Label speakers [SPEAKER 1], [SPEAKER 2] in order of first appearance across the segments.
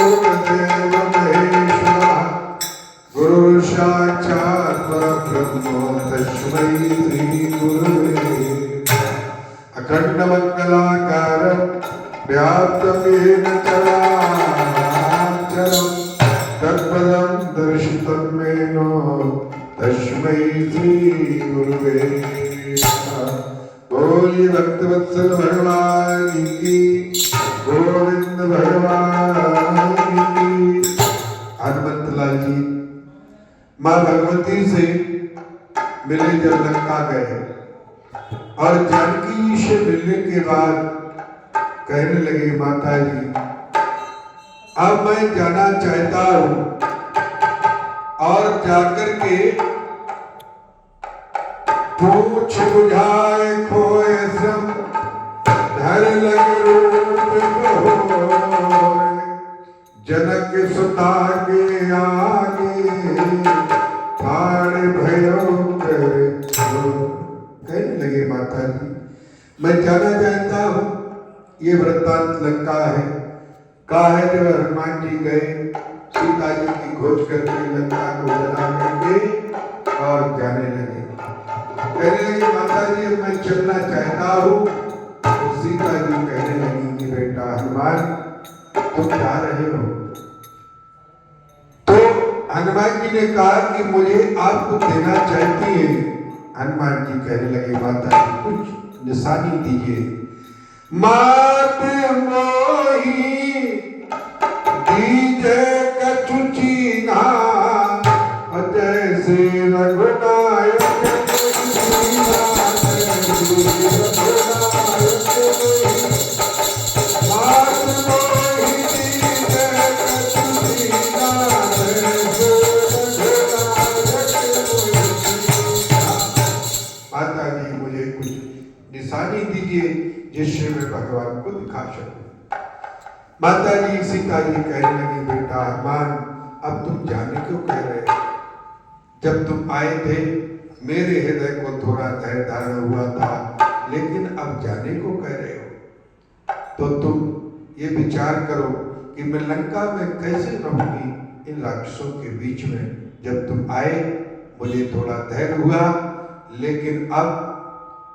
[SPEAKER 1] देव महेश्वरः गुरुः साक्षात् परब्रह्म तस्मै श्री गुरुवे अखण्डमण्डलाकारं व्याप्तं येन चराचरं तत्पदं दर्शितं येन तस्मै श्री गुरुवे नमः। बोलिए भक्तवत्सल भगवान की, गोविंद भगवान की। हनुमंतलाल जी माँ भगवती से मिले जब लंका गए और जानकी से मिलने के बाद कहने लगे माता जी अब मैं जाना चाहता हूं और जाकर के पूछ बुझाए खोए श्रम धर लग रूप बहोरे जनक सुता के आगे फाड़ भयो करे। कहने लगे माता जी मैं जाना चाहता हूं ये वृत्तांत लंका है। कहा है जब हनुमान जी गए सीता जी की खोज करके लंका को जला करके और जाने लगे। कहने लगे माता जी मैं चलना चाहता हूं तो सीता जी कहने लगी कि बेटा हनुमान तुम जा रहे हो। तो हनुमान जी ने कहा कि मुझे आप कुछ देना चाहती है। हनुमान जी कहने लगे माता जी कुछ निशानी दीजिए। मात मोही दीजे कछु चीन्हा जैसे रघुनायक निशानी दीजिए जिससे मैं भगवान को दिखा सकूं। माता जी सीता जी कहने लगी बेटा हनुमान अब तुम जाने क्यों कह रहे हो। जब तुम आए थे मेरे हृदय को थोड़ा धैर्य धारण हुआ था लेकिन अब जाने को कह रहे हो तो तुम ये विचार करो कि मैं लंका में कैसे रहूंगी इन राक्षसों के बीच में। जब तुम आए मुझे थोड़ा धैर्य हुआ लेकिन अब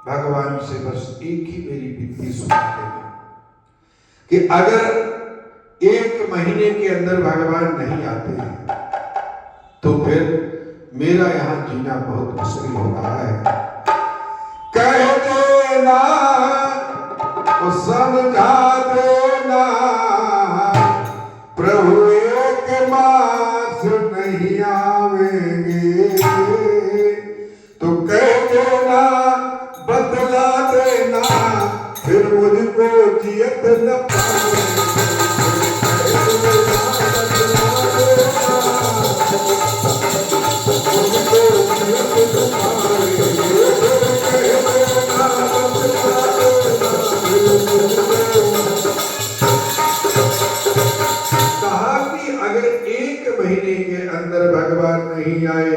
[SPEAKER 1] भगवान से बस एक ही मेरी विनती सुन लेना कि अगर 1 महीने के अंदर भगवान नहीं आते हैं तो फिर मेरा यहाँ जीना बहुत मुश्किल हो रहा है। कह देना तो समझा देना प्रभु 1 मास नहीं आवेंगे तो कह देना बदला देना फिर मुझको जियत न कहा कि अगर 1 महीने के अंदर भगवान नहीं आए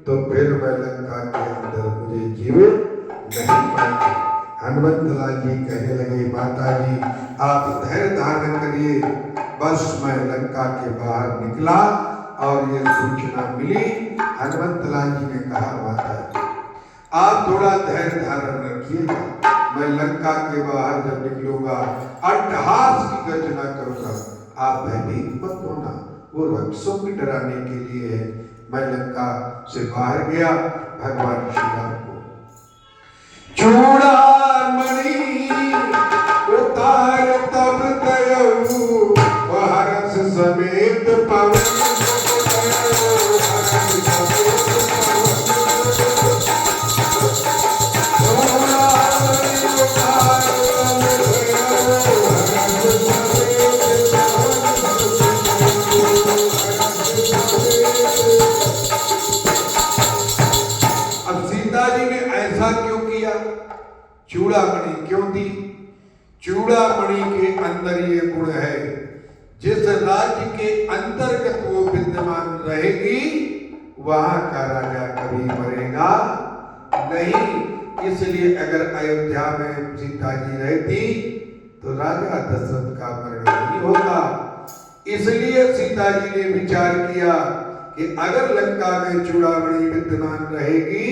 [SPEAKER 1] तो फिर मैं लंका के अंदर मुझे जीवित नहीं पाएंगे। हनुमंतलाल जी कहने लगे माता जी आप धैर्य धारण करिए। बस मैं लंका के बाहर निकला और ये सूचना मिली। हनुमंतलाल जी ने कहा माता जी आप थोड़ा धैर्य धारण रखिएगा। मैं लंका के बाहर जब निकलूंगा अट्टहास की गर्जना करूंगा। आप भयभीत मत होना वो राक्षसों को डराने के लिए है। मैं लंका से बाहर गया भगवान श्री राम को चूड़ामणि उतार तब गयऊ हरस समेत पवन चूड़ामणि क्यों दी? चूड़ामणि के अंदर ये गुण है जिस राज्य के अंतर्गत वो विद्यमान रहेगी वहां का राजा कभी मरेगा नहीं। इसलिए अगर अयोध्या में सीता जी रहती तो राजा दशरथ का मरण नहीं होता। इसलिए सीता जी ने विचार किया कि अगर लंका में चूड़ामणि विद्यमान रहेगी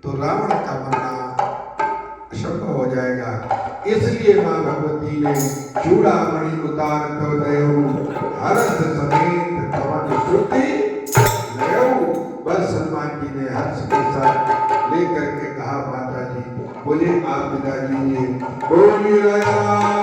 [SPEAKER 1] तो रावण का मरना असंभव हो जाएगा। इसलिए मां भगवती ने चूड़ामणि उतार कर दयो हर्ष समेत पवन श्रुति लयो। बस हनुमान जी ने हर्ष के साथ लेकर के कहा माता जी मुझे आप विदा कीजिए। बोलिए राजा